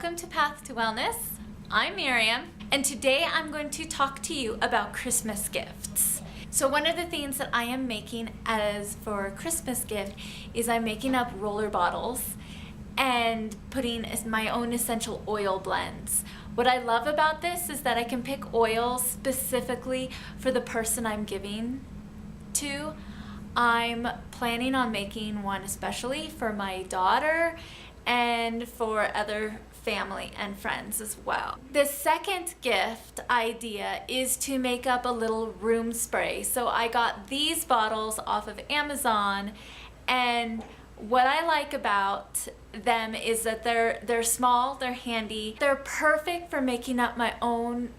welcome to Path to Wellness. I'm Miriam, and today I'm going to talk to you about Christmas gifts. So one of the things that I am making as for a Christmas gift is I'm making up roller bottles and putting my own essential oil blends. What I love about this is that I can pick oils specifically for the person I'm giving to. I'm planning on making one especially for my daughter and for other family and friends as well. The second gift idea is to make up a little room spray. So I got these bottles off of Amazon, and what I like about them is that they're small, they're handy, they're perfect for making up my own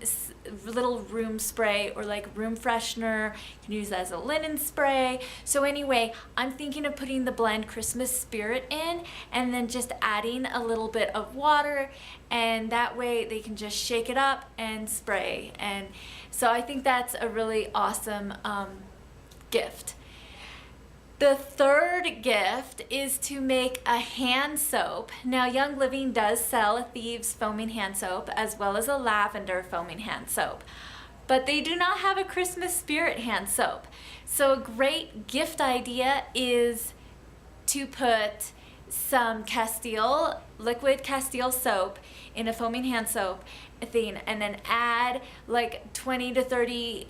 little room spray or like room freshener. You can use that as a linen spray. So anyway, I'm thinking of putting the blend Christmas Spirit in and then just adding a little bit of water, and that way they can just shake it up and spray. And so I think that's a really awesome gift. The third gift is to make a hand soap. Now, Young Living does sell a Thieves foaming hand soap as well as a lavender foaming hand soap, but they do not have a Christmas Spirit hand soap. So a great gift idea is to put some Castile, liquid Castile soap in a foaming hand soap thing, and then add like 20 to 30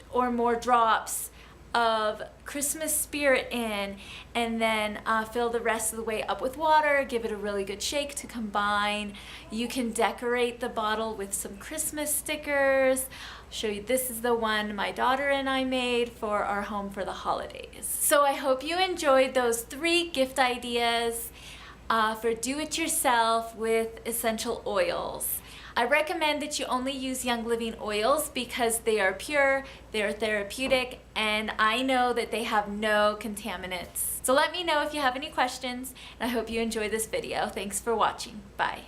or more drops of Christmas Spirit in, and then fill the rest of the way up with water. Give it a really good shake to combine. You can decorate the bottle with some Christmas stickers. I'll show you, this is the one my daughter and I made for our home for the holidays. So I hope you enjoyed those 3 gift ideas for do-it-yourself with essential oils. I recommend that you only use Young Living oils because they are pure, they're therapeutic, and I know that they have no contaminants. So let me know if you have any questions, and I hope you enjoy this video. Thanks for watching. Bye.